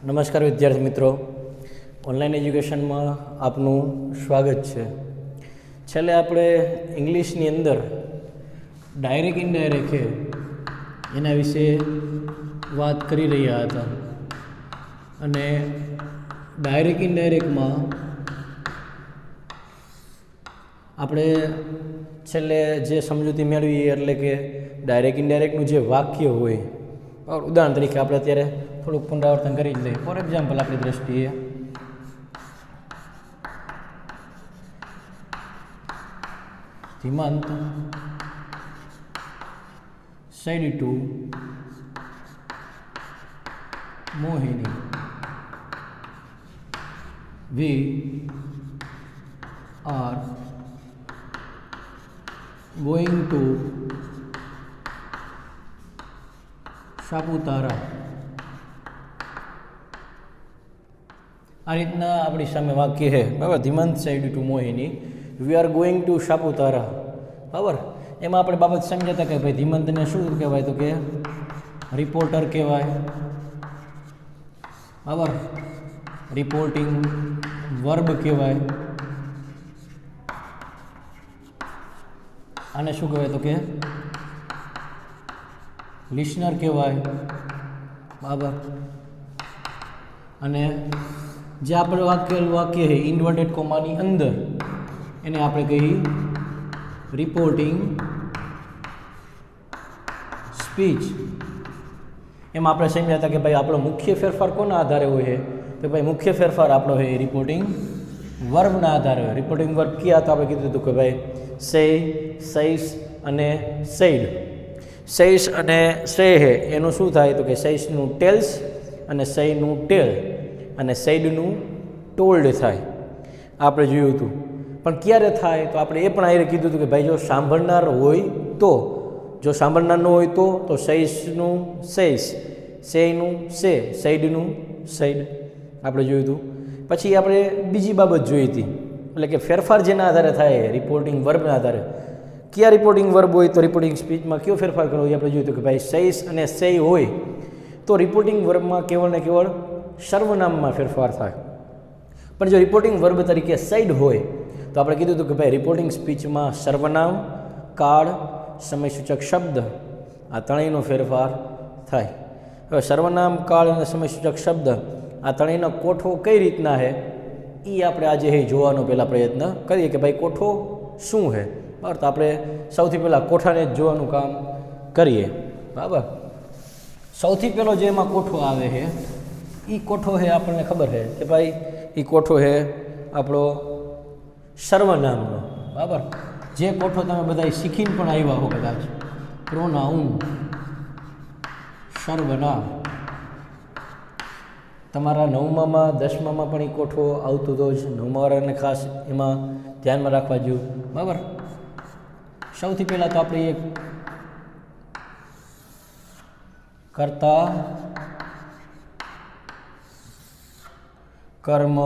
નમસ્કાર વિદ્યાર્થી મિત્રો, ઓનલાઈન એજ્યુકેશનમાં આપનું સ્વાગત છે. છેલ્લે આપણે ઇંગ્લિશની અંદર ડાયરેક્ટ ઇનડાયરેક્ટ છે એના વિશે વાત કરી રહ્યા હતા અને ડાયરેક્ટ ઇનડાયરેક્ટમાં આપણે છેલ્લે જે સમજૂતી મેળવી એટલે કે ડાયરેક્ટ ઇનડાયરેક્ટનું જે વાક્ય હોય, ઉદાહરણ તરીકે આપણે અત્યારે થોડુંક પુનરાવર્તન કરી જ લઈએ. ફોર એક્ઝામ્પલ આપણી દ્રષ્ટિએ હિમાંત said to Mohini, we are going to Saputara. આ રીતના આપણી સામે વાક્ય છે, બરાબર. Dhimant said to Mohini, we are going to Saputara, બરાબર. એમાં આપણે બાબત સમજાતા કે ભાઈ ધીમંતને શું કહેવાય, તો કે રિપોર્ટર કહેવાય, બરાબર. રિપોર્ટિંગ વર્બ કહેવાય. આને શું કહેવાય, તો કે લિસનર કહેવાય, બરાબર. અને જે આપણે વાક્ય છે ઇન્વર્ટેડ કોમાની અંદર એને આપણે કહી રિપોર્ટિંગ સ્પીચ. એમાં આપણે સમજ્યા હતા કે ભાઈ આપણો મુખ્ય ફેરફાર કોના આધારે હોય છે, તો ભાઈ મુખ્ય ફેરફાર આપણો છે રિપોર્ટિંગ વર્બના આધારે હોય. રિપોર્ટિંગ વર્બ કયા હતા આપણે કીધું હતું કે ભાઈ સે, સૈસ અને સેડ. સૈસ અને સે છે એનું શું થાય, તો કે સૈસનું ટેલ્સ અને સૈનું ટેલ અને સૈડનું ટોલ્ડ થાય. આપણે જોયું હતું. પણ ક્યારે થાય, તો આપણે એ પણ આરે કીધું હતું કે ભાઈ જો સાંભળનાર હોય તો, જો સાંભળનાર ન હોય તો સૈસનું સૈસ, સેનું સે, સૈડનું સૈડ આપણે જોયું હતું. પછી આપણે બીજી બાબત જોઈ હતી, એટલે કે ફેરફાર જેના આધારે થાય રિપોર્ટિંગ વર્બના આધારે. કયા રિપોર્ટિંગ વર્બ હોય તો રિપોર્ટિંગ સ્પીચમાં કયો ફેરફાર કરવો એ આપણે જોયું હતું કે ભાઈ સૈસ અને સેય હોય તો રિપોર્ટિંગ વર્બમાં કેવળ ને કેવળ સર્વનામમાં ફેરફાર થાય. પણ જો રિપોર્ટિંગ વર્બ તરીકે સૈડ હોય તો આપણે કીધું હતું કે ભાઈ રિપોર્ટિંગ સ્પીચમાં સર્વનામ, કાળ, સમયસૂચક શબ્દ આ ત્રણેયનો ફેરફાર થાય. હવે સર્વનામ, કાળ અને સમયસૂચક શબ્દ આ ત્રણેયનો કોઠો કઈ રીતના છે એ આપણે આજે જોવાનો પહેલાં પ્રયત્ન કરીએ કે ભાઈ કોઠો શું છે, બરાબર. તો આપણે સૌથી પહેલાં કોઠાને જ જોવાનું કામ કરીએ, બરાબર. સૌથી પહેલો જે એમાં કોઠો આવે છે એ કોઠો છે આપણને ખબર છે કે ભાઈ એ કોઠો છે આપણો સર્વનામનો, બરાબર. જે કોઠો તમે બધા શીખીને પણ આવ્યા હો કદાચ, પ્રોનાઉન સર્વનામ. તમારા 9માં 10માં પણ એ કોઠો આવતો હતો જ. 9મા વાળાને ખાસ એમાં ધ્યાનમાં રાખવા જેવું, બરાબર. સૌથી પહેલાં તો આપણે એક કર્તા, કર્મ,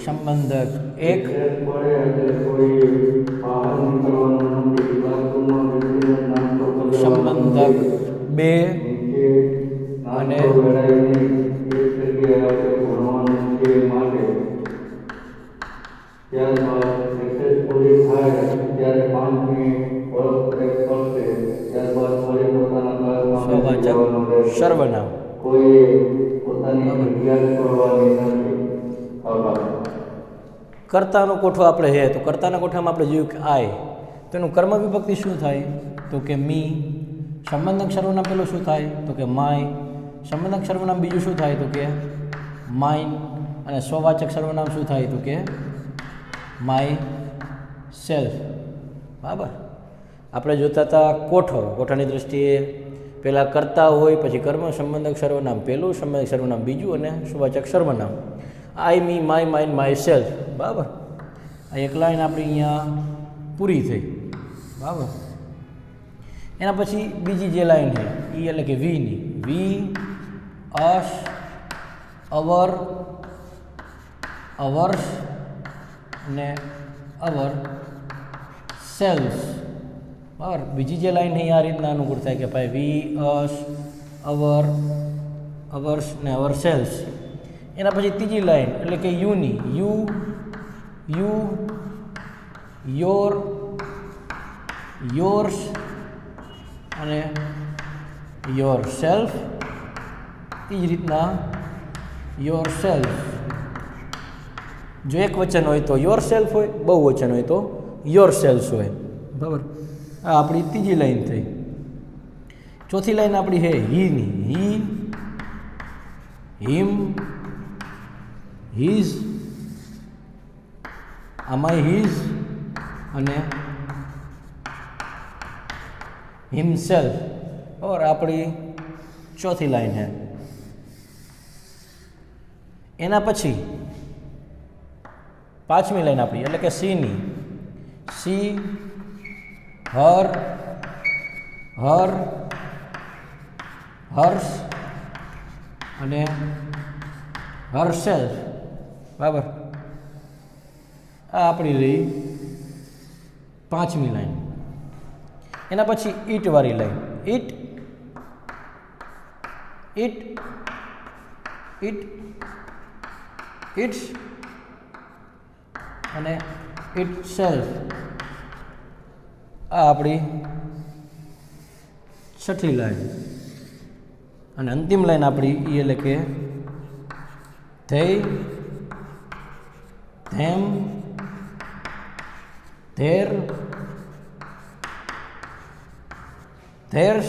સંબંધક એક, સંબંધક બે અને સર્વનામ. કર્તાનો કોઠો આપણે છે તો કર્તાના કોઠામાં આપણે જોયું કે આય, તો એનું કર્મ વિભક્તિ શું થાય, તો કે મી. સંબંધક સર્વનામ પેલું શું થાય, તો કે માય. સંબંધક સર્વનામ બીજું શું થાય, તો કે માઇન. અને સ્વવાચક સર્વનામ શું થાય, તો કે માય સેલ્ફ, બરાબર. આપણે જોતા હતા કોઠો. કોઠાની દ્રષ્ટિએ પહેલાં કર્તા હોય, પછી કર્મ, સંબંધક સર્વનામ પહેલું, સંબંધક સર્વનામ બીજું અને સુવાચક સર્વનામ. આઈ, me, my, mine, my self, બરાબર. આ એક લાઈન આપણી અહીંયા પૂરી થઈ, બરાબર. એના પછી બીજી જે લાઈન છે એ એટલે કે વીની, વી, અસ, અવર, અવર્સ અને અવર સેલ્સ, બરાબર. બીજી જે લાઈન અહીં આ રીતના અનુકૂળ થાય કે ભાઈ વી અસ અવર અવર્સ ને અવર સેલ્સ. એના પછી ત્રીજી લાઈન એટલે કે યુની યુ યોર યોર્સ અને યોર સેલ્ફ. એ જ રીતના યોર સેલ્ફ. જો એક વચન હોય તો યોર સેલ્ફ હોય, બહુ વચન હોય તો યોર સેલ્સ હોય. બરાબર. આ આપણી ત્રીજી લાઈન થઈ. ચોથી લાઈન આપણી છે હીની. હી હિમ હીઝ. આમાં હીઝ અને હિમસેલ્ફ. બરાબર. આપણી ચોથી લાઈન છે. એના પછી પાંચમી લાઈન આપણી એટલે કે સીની. સી હર હર હર્ષ અને હરસેલ્ફ. બરાબર. આ આપણી રહી પાંચમી લાઈન. એના પછી ઈટવાળી line. It it it its અને ઇટ સેલ્ફ. આ આપણી છઠ્ઠી લાઈન. અને અંતિમ લાઈન આપણી એ એટલે કે ધે ધેમ ધેર ધેર્સ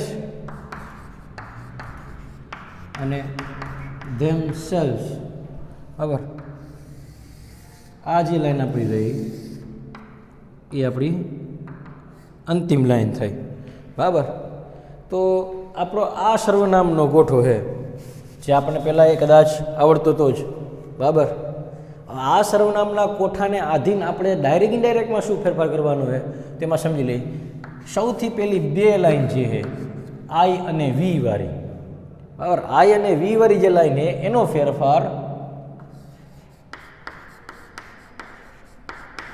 અને ધેમ સેલ્ફ. બરાબર. આ જે લાઈન આપણી રહી એ આપણી અંતિમ લાઈન થઈ. બરાબર. તો આપણો આ સર્વનામનો ગોઠો છે જે આપણને પહેલાં એ કદાચ આવડતો હતો જ. બરાબર. આ સર્વનામના કોઠાને આધીન આપણે ડાયરેક્ટ ઇનડાયરેક્ટમાં શું ફેરફાર કરવાનો છે તેમાં સમજી લઈએ. સૌથી પહેલી બે લાઈન જે છે આઈ અને વી વાળી. બરાબર. આઈ અને વી વાળી જે લાઈન છે એનો ફેરફાર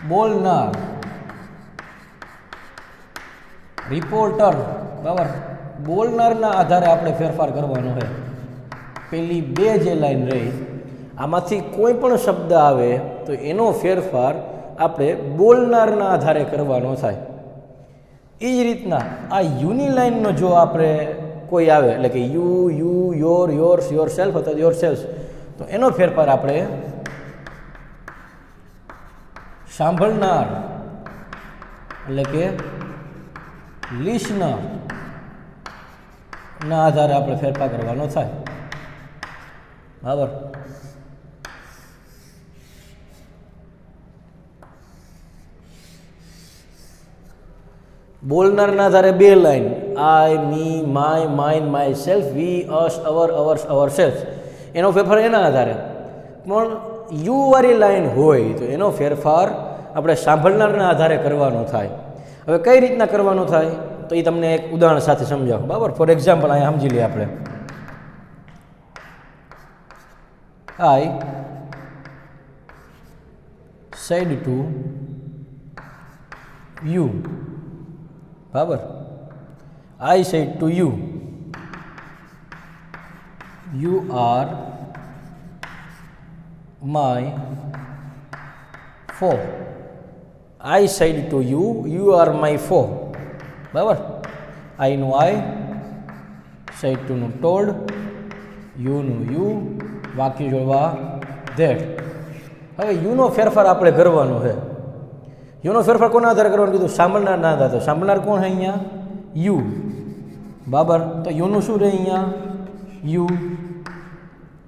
બોલનાર રિપોર્ટર. બરાબર. બોલનારના આધારે આપણે ફેરફાર કરવાનો છે. પેલી બે જે લાઈન રહી આમાંથી કોઈ પણ શબ્દ આવે તો એનો ફેરફાર આપણે બોલનારના આધારે કરવાનો થાય. એ જ રીતના આ યુની લાઈનનો જો આપણે કોઈ આવે એટલે કે you your yours your self અથવા યોર સેલ્ફ તો એનો ફેરફાર આપણે સાંભળનાર એટલે કે લિસનર ના આધારે આપણે ફેરફાર કરવાનો થાય. બરાબર. બોલનારના આધારે બે line I me my mine my self we us our ours our self. એનો ફેરફાર એના આધારે. પણ યુ વાળી લાઈન હોય તો એનો ફેરફાર આપણે સાંભળનારના આધારે કરવાનો થાય. હવે કઈ રીતના કરવાનો થાય તો એ તમને એક ઉદાહરણ સાથે સમજાવો. બરાબર. ફોર એક્ઝામ્પલ અહીંયા સમજી લઈએ આપણે. I said to you. બરાબર. I said to you you are my four. I said to you you are my four. બરાબર. આઈનું આઈ, સેડ ટુનું ટોલ્ડ, યુનું યુ, વાક્ય જોડવા ધેટ. હવે યુનો ફેરફાર આપણે કરવાનો છે. યુનો ફેરફાર કોના આધારે કરવાનું કીધું? સાંભળનારના આધારે. તો સાંભળનાર કોણ છે અહીંયા? યુ. બરાબર. તો યુનું શું રહે અહીંયા? યુ.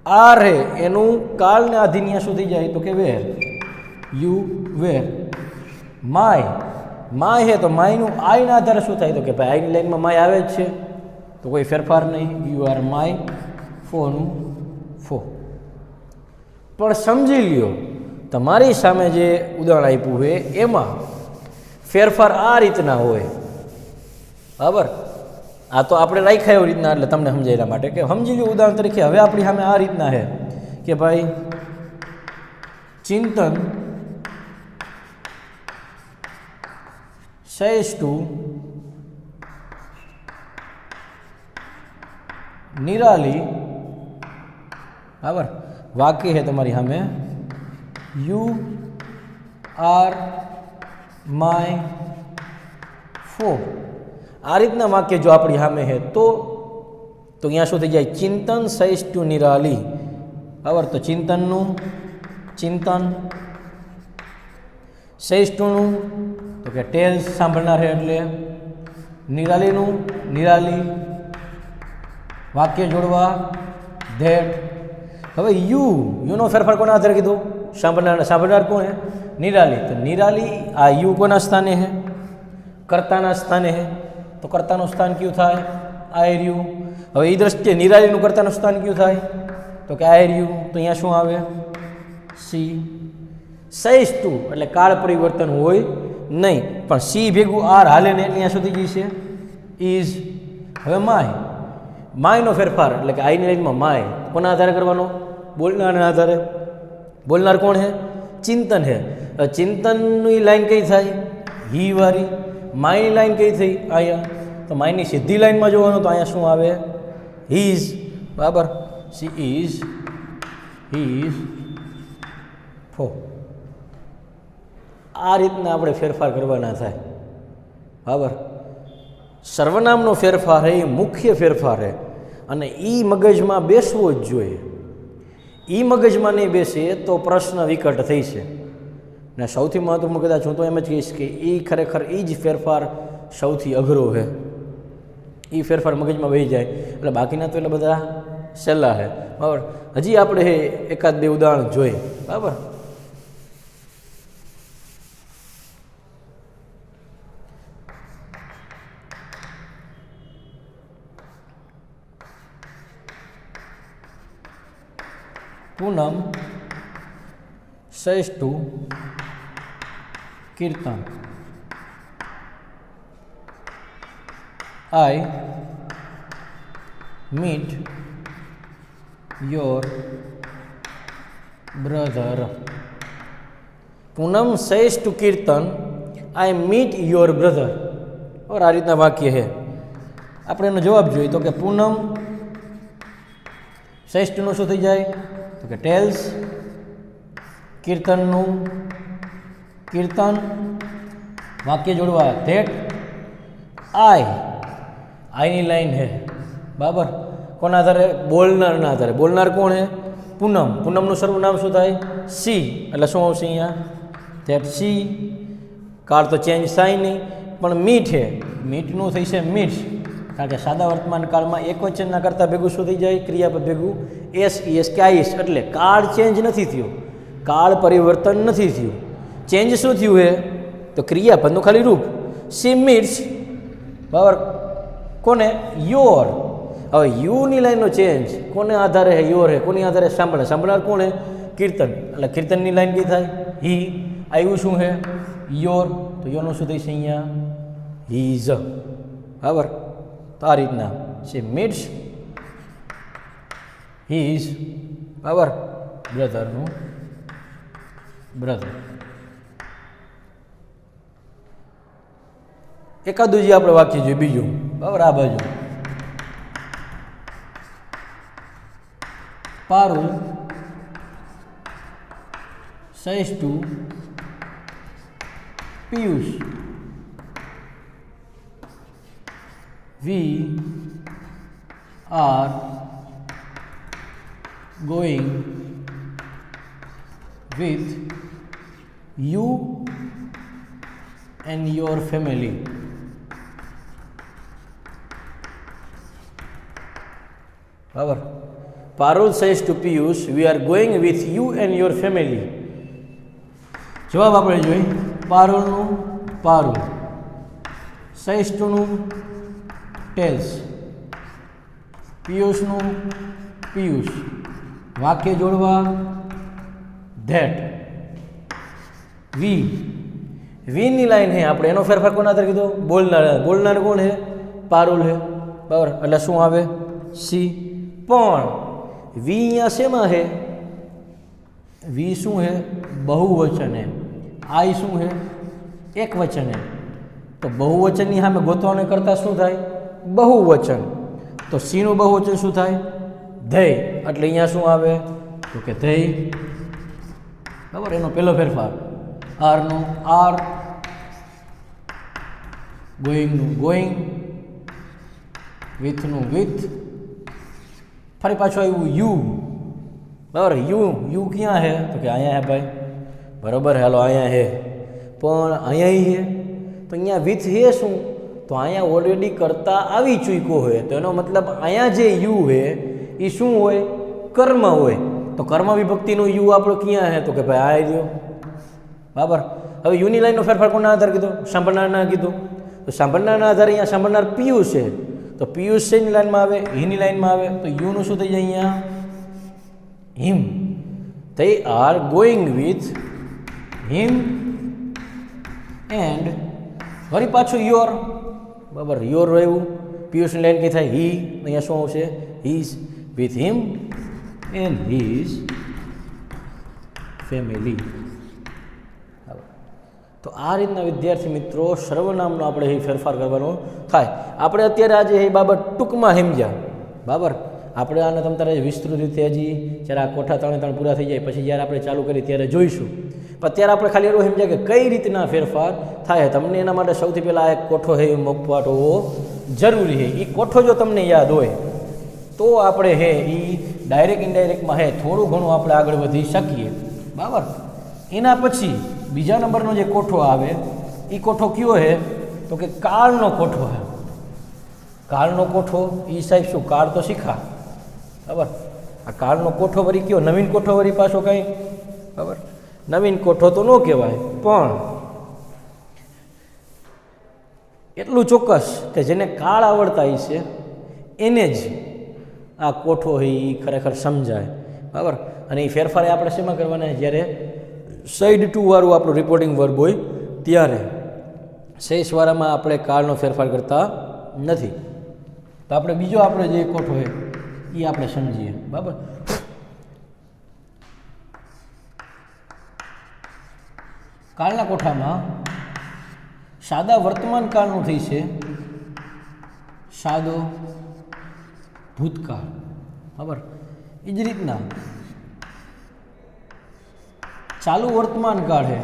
આ રહે એનું કાળને આધીન શું થઈ જાય તો કે were. You were. My my he તો માયનું આઈના આધારે શું થાય તો કે ભાઈ આઈની લાઈનમાં માય આવે જ છે તો કોઈ ફેરફાર નહીં. યુ આર માય ફોનું ફો. પણ સમજી લ્યો તમારી સામે જે ઉદાહરણ આપ્યું હોય એમાં ફેરફાર આ રીતના હોય. બરાબર. આ તો આપણે રાખ્યા એવી રીતના એટલે તમને સમજાયેલા માટે કે સમજી લો ઉદાહરણ તરીકે હવે આપણી સામે આ રીતના છે કે ભાઈ ચિંતન says to निराली बराबर वाक्य है तमारी सामे यू आर माय फोर आ रीतना वाक्य जो अपनी सामे है तो अहींया शुं थई जाय चिंतन सहीश टू निराली बराबर तो चिंतननु चिंतन सहिष्णुनु तो कि टेल्स सांभळनार है एटले निरालीनु निराली वाक्य जोड़वा धैट हवे यू नो फेरफार कोना आधारे कीधो सांभळनार कोण है निराली तो निराली आ यू कोना स्थाने है कर्ताना स्थाने है तो कर्तानुं स्थान क्यों थाय आई रह्यु हवे ई दृष्टिए निरालीनुं कर्तानुं स्थान क्यों थाय तो कि आई रह्यु तो अहींया शुं आवे सी सहीश टू एटले काळ परिवर्तन होय नहीं पण सी भेगू आर हाले ने अहींया सुधी जशे इज हवे माय नो फेरफार एटले कि आई लाइन में माय कोना आधारे करवानो बोलनार आधारे बोलनार कोण है चिंतन है चिंतन लाइन कई थाय ही वारी माय लाइन कई थई आया तो मायनी सीधी लाइन में जोवानो तो अहींया शुं आवे ही इज बराबर she is he is four आ रीतना આપણે ફેરફાર કરવાના થાય બરાબર સર્વનામનો ફેરફાર है मुख्य फेरफार है અને એ મગજમાં બેસવો જ જોઈએ એ મગજમાં નહીં બેસે તો પ્રશ્ન વિકટ થઈ છે ને સૌથી મહત્વનું કદાચ હું તો એમ જ કહીશ કે એ ખરેખર એ જ ફેરફાર સૌથી અઘરો છે એ ફેરફાર મગજમાં વહી જાય એટલે બાકીના તો એટલે બધા સહેલા છે બરાબર હજી આપણે એકાદ બે ઉદાહરણ જોઈએ બરાબર Poonam says to Kirtan, I meet your brother. Poonam says to Kirtan, I meet your brother. और आ रीतना वाक्य है આપણે એનો જવાબ જોઈએ તો કે પૂનમ says to નું શું થઈ જાય તો કે ટેલ્સ કીર્તનનું કીર્તન વાક્ય જોડવા ધેટ આઈની લાઈન है બરાબર કોના આધારે બોલનારના આધારે બોલનાર કોણ है પૂનમ પૂનમનું સર્વનામ શું થાય સી એટલે શું આવશે અહીંયા ધેટ સી કાળ તો ચેન્જ થાય નહીં પણ મીઠ है મીઠનું થઈ છે મીઠ કારણ કે સાદા વર્તમાન કાળમાં એક વચનના કરતાં ભેગું શું થઈ જાય ક્રિયાપદ ભેગું એસ ઈએસ કે આઈએસ એટલે કાળ ચેન્જ નથી થયો કાળ પરિવર્તન નથી થયું ચેન્જ શું થયું છે તો ક્રિયાપદનું ખાલી રૂપ સી મીટ્સ બરાબર કોને યોર હવે યુની લાઈનનો ચેન્જ કોને આધારે હે યોર હે કોની આધારે સાંભળે સાંભળનાર કોણ હે કીર્તન એટલે કીર્તનની લાઈન કઈ થાય હી આવ્યું શું હે યોર તો યોરનું શું થઈશે અહીંયા હીઝ બરાબર તો આ રીતના છે મીટ્સ હીઝ બરાબર બ્રધરનું બ્રધર એકાદું જે આપણે વાક્ય જોઈએ બીજું બરાબર આ બાજુ Parul says to Piyush, we are going with you and your family. બરાબર Parul says to Piyush, we are going with you and your family. જવાબ આપણે જોઈએ પારુલનું પારુલ says to નું ટેલ્સ પિયુષનું પિયુષ વાક્ય જોડવા ધેટ વીની લાઈન હે આપણે એનો ફેરફાર કોના આધારે કીધો બોલનાર કોણ હે પારુલ હે બરાબર એટલે શું આવે સી પણ વી અહીંયા શેમાં હે વી શું है बहुवचन है आई શું है एक वचन है तो बहुवचन यहाँ में गोतवाने करता શું થાય बहुवचन તો સીનું બહુવચન શું થાય? ધૈ. એટલે અહીંયા શું આવે? તો કે ધૈ. બરાબર, એનો પહેલો ફેરફાર. આરનું આર, ગોઈંગનું ગોઈંગ, વિથનું વિથ. ફરી પાછું આવ્યું યુ. બરાબર, યુ ક્યાં હે? તો કે અહીંયા હે ભાઈ. બરાબર, હાલો અહીંયા હે, પણ અહીંયા હે તો અહીંયા વિથ હે શું? તો અહીંયા ઓલરેડી કરતા આવી ચૂક્યો હોય, તો એનો મતલબ અહીંયા જે યુ હે એ શું હોય? કર્મ હોય. તો કર્મ વિભક્તિનું યુ આપણો ક્યાં હે? તો કે ભાઈ આ રહ્યો. બરાબર, હવે યુની લાઈનનો ફેરફાર કોના આધારે કીધો? સાંભળનારના કીધું. તો સાંભળનારના આધારે અહીંયા સાંભળનાર પિયુષ છે, તો પિયુષ શેની લાઈનમાં આવે? હીની લાઈનમાં આવે. તો યુનું શું થઈ જાય અહીંયા? હિમ. they are going with him and વળી પાછું યોર. બરાબર, યોર રહ્યું. પિયુષની લાઈન કઈ થાય? હી. અહીંયા શું આવશે? His with him and his family. તો આ રીતના વિદ્યાર્થી મિત્રો સર્વનામનો આપણે એ ફેરફાર કરવાનો થાય. આપણે અત્યારે આજે એ બાબત ટૂંકમાં સમજ્યા. બરાબર, આપણે આને તમ તારે વિસ્તૃત રીતે હજી જ્યારે આ કોઠા 3 પૂરા થઈ જાય પછી જ્યારે આપણે ચાલુ કરીએ ત્યારે જોઈશું. પણ અત્યારે આપણે ખાલી એટલું સમજ્યા કે કઈ રીતના ફેરફાર થાય. તમને એના માટે સૌથી પહેલાં એક કોઠો હે મગપાટ હોવો જરૂરી છે. એ કોઠો જો તમને યાદ હોય તો આપણે હે એ ડાયરેક્ટ ઇનડાયરેક્ટમાં હે થોડું ઘણું આપણે આગળ વધી શકીએ. બરાબર, એના પછી બીજા નંબરનો જે કોઠો આવે એ કોઠો કયો હે? તો કે કાળનો કોઠો હે. કાળનો કોઠો એ સાહેબ શું? કાળ તો શીખા. બરાબર, આ કાળનો કોઠો વળી કયો? નવીન કોઠો વળી પાછો કંઈ? બરાબર, નવીન કોઠો તો ન કહેવાય, પણ એટલું ચોક્કસ કે જેને કાળ આવડતા હશે એને જ આ કોઠો હોય એ ખરેખર સમજાય. બરાબર, અને એ ફેરફાર આપણે શેમાં કરવાના? જ્યારે સાઈડ 2 વાળું આપણું રિપોર્ટિંગ વર્બ હોય ત્યારે. શેષવાળામાં આપણે કાળનો ફેરફાર કરતા નથી. તો આપણે બીજો આપણે જે કોઠો હોય એ આપણે સમજીએ. બરાબર, કાળના કોઠામાં સાદા વર્તમાન કાળનું થઈ છે સાદો ભૂતકાળ. બરાબર, એ જ રીતના ચાલુ વર્તમાન કાળ હે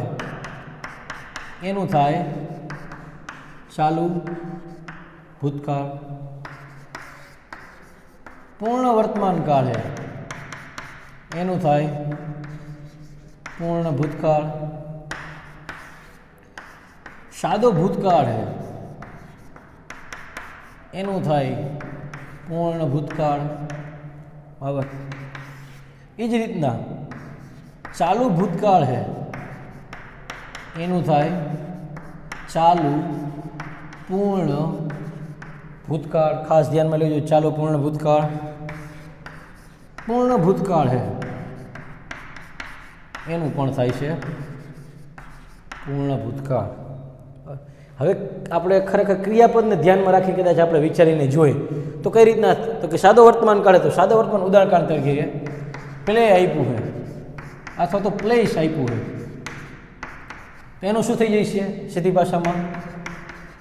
એનું થાય ચાલુ ભૂતકાળ. પૂર્ણ વર્તમાન કાળ હે એનું થાય પૂર્ણ ભૂતકાળ. સાદો ભૂતકાળ હે એનું થાય પૂર્ણ ભૂતકાળ. બરાબર, એ જ રીતના ચાલુ ભૂતકાળ હે એનું થાય ચાલુ પૂર્ણ ભૂતકાળ. ખાસ ધ્યાનમાં લેજો, ચાલુ પૂર્ણ ભૂતકાળ. પૂર્ણ ભૂતકાળ હે એનું પણ થાય છે પૂર્ણ ભૂતકાળ. હવે આપણે ખરેખર ક્રિયાપદને ધ્યાનમાં રાખી કદાચ આપણે વિચારીને જોઈએ તો કઈ રીતના? તો કે સાદો વર્તમાન કાળ. તો સાદો વર્તમાન ઉદાહરણ તરીકે પ્લે આપ્યું છે અથવા તો પ્લેસ આપ્યું છે તો એનું શું થઈ જાય છે સીધી ભાષામાં?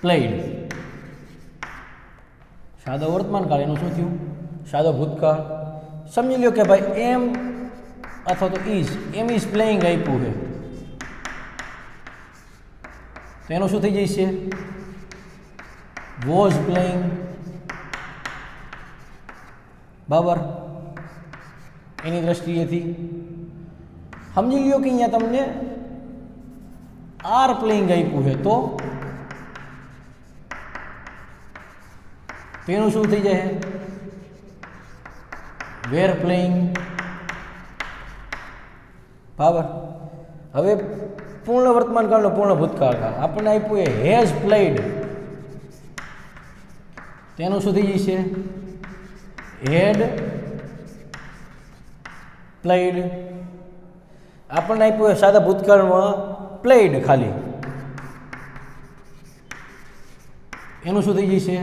પ્લેડ. સાદો વર્તમાન કાળ એનું શું થયું? સાદો ભૂતકાળ. સમજી લો કે ભાઈ એમ અથવા તો એમ ઇઝ પ્લેઇંગ આપ્યું છે તો એનું શું થઈ જાય છે? Was playing. બરાબર, એની દ્રષ્ટિએથી સમજી લ્યો કે અહીંયા તમને આર પ્લેઇંગ આપ્યું છે તો એનું શું થઈ જાય? Were playing. બરાબર, હવે પૂર્ણ વર્તમાન કાળનો પૂર્ણ ભૂતકાળ કાળ આપણને આપ્યું એ હેઝ પ્લેડ તેનું શું થઈ જશે? હેડ પ્લેડ. આપણને આપ્યું એ સાદા ભૂતકાળમાં પ્લેડ ખાલી એનું શું થઈ જશે?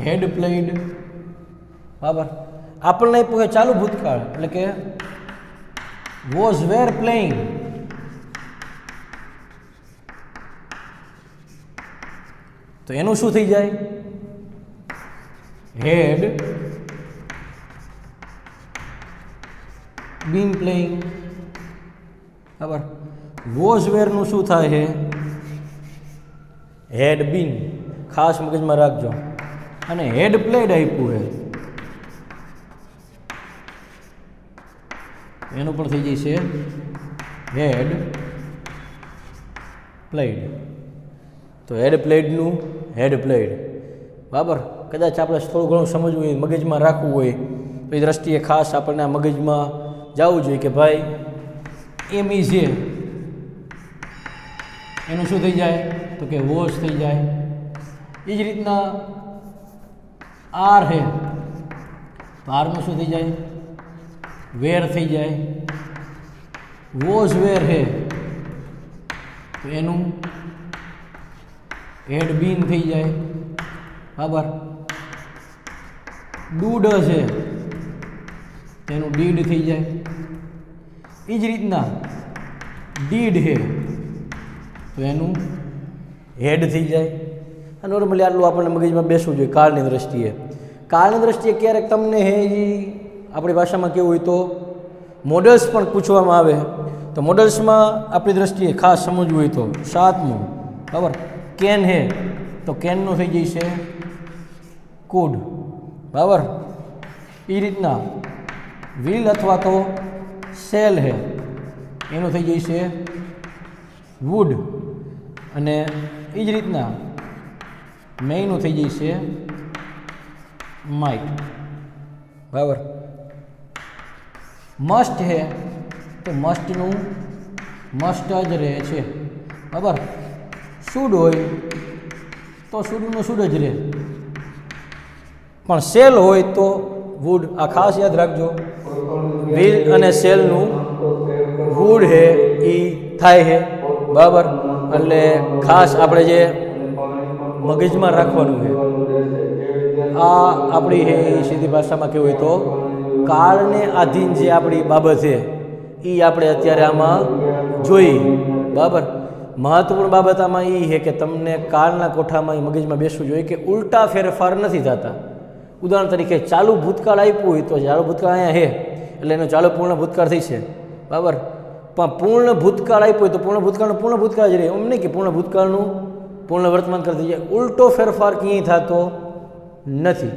હેડ પ્લેડ. બરાબર, આપણને આપ્યું એ ચાલુ ભૂતકાળ એટલે કે વોઝ વેર પ્લેઇંગ તો એનું શું થઈ જાય? હેડ બીન પ્લેઇંગ, બરાબર. વોઝ વેરનું શું થાય છે? હેડ બીન, ખાસ મગજમાં રાખજો. અને હેડ પ્લેડ આપ્યું છે, એનું પણ થઈ જશે હેડ પ્લેડ. તો હેડ પ્લેડનું હેડ પ્લેડ, બરાબર. કદાચ આપણે થોડું ઘણું સમજવું હોય, મગજમાં રાખવું હોય તો એ દ્રષ્ટિએ ખાસ આપણને આ મગજમાં જવું જોઈએ કે ભાઈ એમ ઇઝ એ, એનું શું થઈ જાય તો કે વોઝ થઈ જાય. એ જ રીતના આર હે તો આરનું શું થઈ જાય? વેર થઈ જાય. વોઝ વેર હે તો એનું હેડ બીન થઈ જાય, બરાબર. ડૂડ છે તેનું ડીડ થઈ જાય. એ જ રીતના ડીડ હે તો એનું હેડ થઈ જાય. નોર્મલી આટલું આપણને મગજમાં બેસવું જોઈએ કાળની દ્રષ્ટિએ. કાળની દ્રષ્ટિએ ક્યારેક તમને હે એ આપણી ભાષામાં કેવું હોય તો મોડલ્સ પણ પૂછવામાં આવે. તો મોડલ્સમાં આપણી દ્રષ્ટિએ ખાસ સમજવું હોય તો 7મું, બરાબર. કેન હે તો કેનનું થઈ જશે કુડ, બરાબર. એ રીતના વ્હીલ અથવા તો સેલ હે એનું થઈ જશે વુડ. અને એ જ રીતના મેઈનું થઈ જશે માઇક, બરાબર. મસ્ટ હે તો મસ્ટનું મસ્ટ જ રહે છે, બરાબર. શુડ હોય તો શુડનું શુડ જ રહે. પણ સેલ હોય તો વુડ. આ ખાસ યાદ રાખજો, વ્હીલ અને સેલનું વુડ હે એ થાય છે, બરાબર. એટલે ખાસ આપણે જે મગજમાં રાખવાનું છે આ આપણી હે સીધી ભાષામાં કેવું હોય તો કાળને આધીન જે આપણી બાબત છે એ આપણે અત્યારે આમાં જોઈ, બરાબર. મહત્વપૂર્ણ બાબત આમાં એ છે કે તમને કાળના કોઠામાં એ મગજમાં બેસવું જોઈએ કે ઉલટા ફેરફાર નથી થતા. ઉદાહરણ તરીકે ચાલુ ભૂતકાળ આપ્યું હોય તો ચાલુ ભૂતકાળ અહીંયા છે એટલે એનો ચાલુ પૂર્ણ ભૂતકાળ થઈ છે, બરાબર. પણ પૂર્ણ ભૂતકાળ આપ્યું હોય તો પૂર્ણ ભૂતકાળનું પૂર્ણ ભૂતકાળ જ રહે. એમ નહીં કે પૂર્ણ ભૂતકાળનું પૂર્ણ વર્તમાન કાળ થઈ જાય. ઉલટો ફેરફાર ક્યાંય થતો નથી.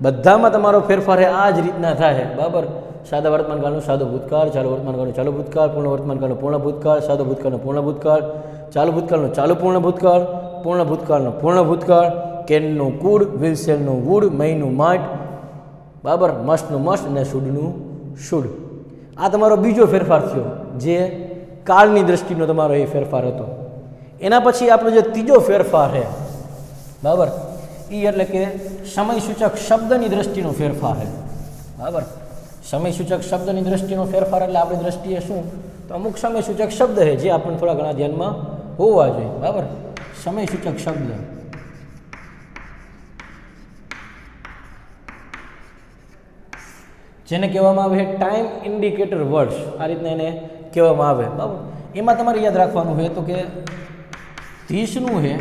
બધામાં તમારો ફેરફાર આ જ રીતના થાય, બરાબર. સાદા વર્તમાન કાળનું સાદો ભૂતકાળ, ચાલુ વર્તમાન કાળનું ચાલુ ભૂતકાળ, પૂર્ણ વર્તમાન કાળનું પૂર્ણ ભૂતકાળ, સાદો ભૂતકાળનું પૂર્ણ ભૂતકાળ, ચાલુ ભૂતકાળનું ચાલુ પૂર્ણ ભૂતકાળ, પૂર્ણ ભૂતકાળનું પૂર્ણ ભૂતકાળ, કેનનું કુડ, વ્હીલસેલનું વુડ, મઈનું માટ, બરાબર. મસ્ટનું મસ્ટ અને શુડનું શુડ. આ તમારો બીજો ફેરફાર થયો જે કાળની દ્રષ્ટિનો તમારો એ ફેરફાર હતો. એના પછી આપણો જે ત્રીજો ફેરફાર છે, બરાબર, એ એટલે કે સમયસૂચક શબ્દની દ્રષ્ટિનો ફેરફાર છે, બરાબર. સમયસૂચક શબ્દની દ્રષ્ટિનો ફેરફાર એટલે આપણી દ્રષ્ટિએ શું તો અમુક સમયસૂચક શબ્દ છે જે આપણને થોડા ઘણા ધ્યાનમાં હોવા જોઈએ, બરાબર. સમયસૂચક શબ્દ જેને કહેવામાં આવે છે ટાઈમ ઇન્ડિકેટર વર્ડ્સ. આ રીતના એને કહેવામાં આવે, બરાબર. એમાં તમારે યાદ રાખવાનું છે તો કે ધીસનું છે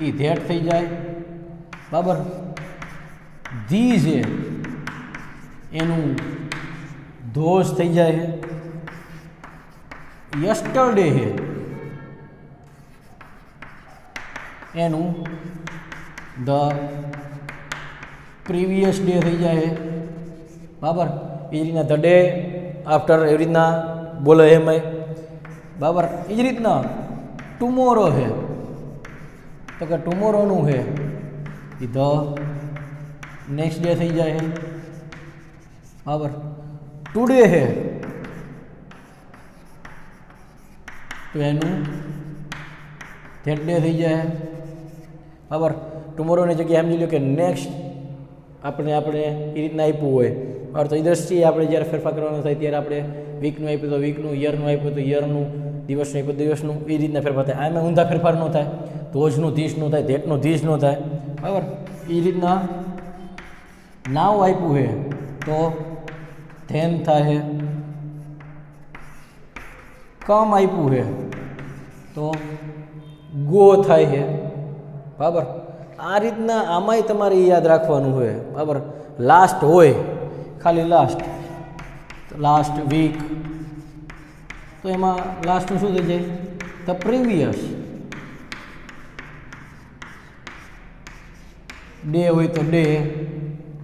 એ ધેટ થઈ જાય, બરાબર. ધી છે એનું ધોષ થઈ જાય. યસ્ટરડે છે એનું ધ પ્રીવિયસ ડે થઈ જાય, બરાબર. એ જ રીતના ધ ડે આફ્ટર એવી રીતના બોલે એમાંય, બરાબર. એ જ રીતના ટુમોરો છે તો કે ટુમોરોનું છે એ ધ નેક્સ્ટ ડે થઈ જાય, બરાબર. ટુડે છે તો એનું ધેટ ડે થઈ જાય, બરાબર. ટુમોરોની જગ્યાએ સમજી લો કે નેક્સ્ટ આપણે એ રીતના આપ્યું હોય, બરાબર. તો એ દ્રષ્ટિએ આપણે જ્યારે ફેરફાર કરવાનો થાય ત્યારે આપણે વીકનું આપ્યું તો વીકનું, યરનું આપ્યું તો યરનું, દિવસનું આપ્યું દિવસનું, એ રીતના ફેરફાર થાય. આમાં ઊંધા ફેરફાર ન થાય, ધોજનું ધીસનું થાય, ધેટનું ધીસ ન થાય, બરાબર. એ રીતના નાવ આપ્યું છે તો ધેન થાય, કમ આપ્યું છે તો ગો થાય છે, બરાબર. આ રીતના આમાંય તમારે યાદ રાખવાનું હોય, બરાબર. લાસ્ટ હોય, ખાલી લાસ્ટ વીક, તો એમાં લાસ્ટનું શું થઈ જાય? The previous. ડે હોય તો ડે,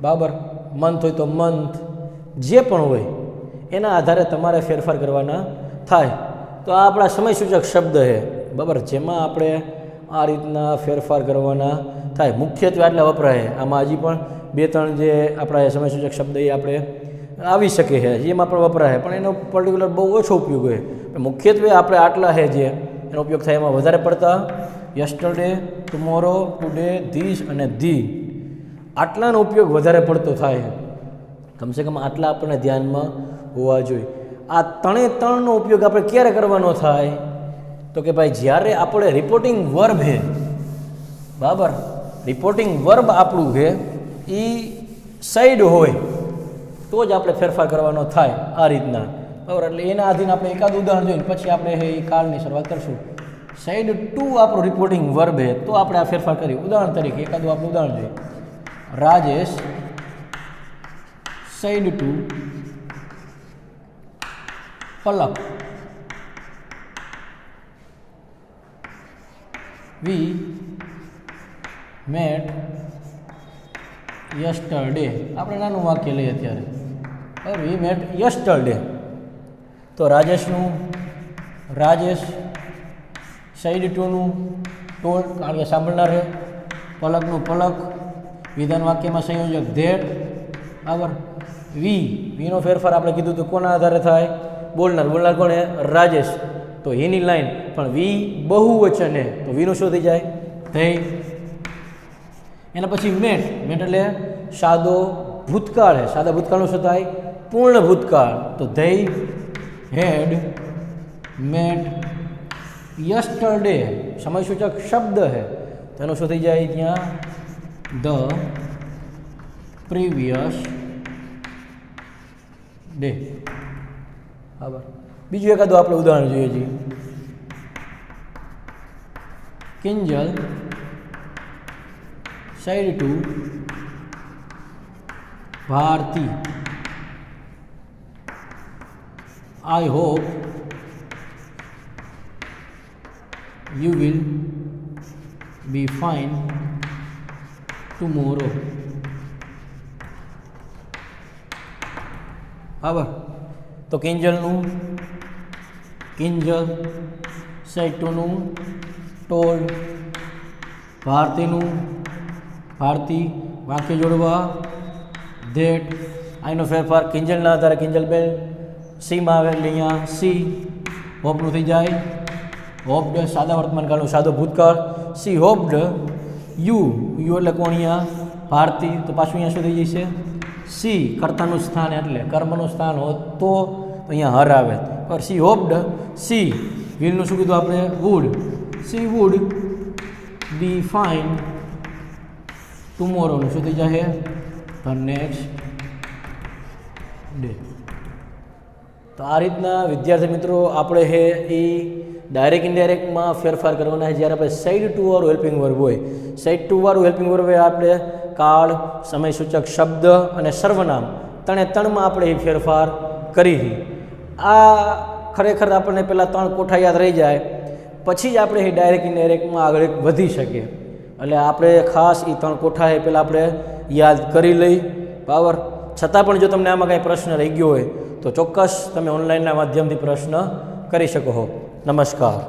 બરાબર. મંથ હોય તો મંથ, જે પણ હોય એના આધારે તમારે ફેરફાર કરવાના થાય. તો આ આપણા સમયસૂચક શબ્દ છે, બરાબર, જેમાં આપણે આ રીતના ફેરફાર કરવાના થાય. મુખ્યત્વે આટલા વપરાય. આમાં હજી પણ 2-3 જે આપણા સમયસૂચક શબ્દ એ આપણે આવી શકે છે, જેમાં પણ વપરાય, પણ એનો પર્ટિક્યુલર બહુ ઓછો ઉપયોગ હોય. મુખ્યત્વે આપણે આટલા છે જે એનો ઉપયોગ થાય એમાં વધારે પડતા યસ્ટરડે, ટુમોરો, ટુડે, ધીસ અને ધી, આટલાનો ઉપયોગ વધારે પડતો થાય. કમસે કમ આટલા આપણને ધ્યાનમાં હોવા જોઈએ. આ 3નો ઉપયોગ આપણે ક્યારે કરવાનો થાય? તો કે ભાઈ જ્યારે આપણે રિપોર્ટિંગ વર્બ છે, બરાબર, રિપોર્ટિંગ વર્બ આપણું છે એ સાઈડ હોય તો જ આપણે ફેરફાર કરવાનો થાય આ રીતના, બરાબર. એટલે એના આધીન આપણે એકાદ ઉદાહરણ જોઈને પછી આપણે એ કાળની શરૂઆત કરશું. સાઈડ ટુ આપણું રિપોર્ટિંગ વર્બ છે તો આપણે આ ફેરફાર કરીએ. ઉદાહરણ તરીકે એકાદું આપણું ઉદાહરણ જોઈએ. Rajesh side to Palak. We met yesterday. આપણે નાનું વાક્ય લઈએ અત્યારે, વી મેટ યસ્ટરડે. તો રાજેશ સાઈડ ટુનું ટોલ, કારણ કે સાંભળનાર છે. પલકનું પલક, વિધાન વાક્યમાં સંયોજક ધેટ, બરાબર. વીનો ફેરફાર આપણે કીધું તો કોના આધારે થાય? બોલનાર કોણ છે? રાજેશ. તો એની લાઈન પણ વી બહુવચન છે તો વીનું શું થઈ જાય? ધૈ. એના પછી મેટ એટલે સાદો ભૂતકાળ છે. સાદા ભૂતકાળનું શું થાય? પૂર્ણ ભૂતકાળ. તો ધૈ હેડ મેટ યસ્ટરડે, સમયસૂચક શબ્દ છે તો એનું શું થઈ જાય? ત્યાં ધ પ્રીવિયસ ડે, બરાબર. બીજું એકાદું આપણે ઉદાહરણ જોઈએ છીએ. Kinjal side to Bharati. I hope you will be fine tomorrow, બરાબર. તો કિંજલ સાઈડ ટુનું ટોલ, ભારતી વાક્ય જોડવા ધેટ. આનો ફેરફાર કિંજલના આધારે કિંજલબેન. સીમાં આવે એટલે અહીંયા સી. હોપનું થઈ જાય હોપ્ડ, સાદા વર્તમાનકાળનું સાદો ભૂતકાળ. સી હોપ્ડ યુ એટલે કોણ? અહીંયા ભારતી. તો પાછું અહીંયા શું થઈ જશે? સી. કર્તાનું સ્થાન એટલે કર્મનું સ્થાન હોત તો અહીંયા હર આવે. પર સી હોપ્ડ સી. વિલનું શું કીધું આપણે? Would. See would be fine ટુમોરોનું શું થઈ જશે? The next day. તો આ રીતના વિદ્યાર્થી મિત્રો આપણે એ ડાયરેક્ટ ઇનડાયરેક્ટમાં ફેરફાર કરવાના છે. જ્યારે આપણે સાઈડ ટુ વાળું હેલ્પિંગ વર્બ હોય, સાઈડ ટુ વાળું હેલ્પિંગ વર્બ હોય આપણે કાળ, સમયસૂચક શબ્દ અને સર્વનામ 3માં આપણે એ ફેરફાર કરી. આ ખરેખર આપણને પહેલાં 3 કોઠા યાદ રહી જાય પછી જ આપણે એ ડાયરેક્ટ ઇનડાયરેક્ટમાં આગળ વધી શકીએ. એટલે આપણે ખાસ એ 3 કોઠા એ પહેલાં આપણે યાદ કરી લઈ, બરાબર. છતાં પણ જો તમને આમાં કાંઈ પ્રશ્ન રહી ગયો હોય તો ચોક્કસ તમે ઓનલાઈનના માધ્યમથી પ્રશ્ન કરી શકો છો. નમસ્કાર.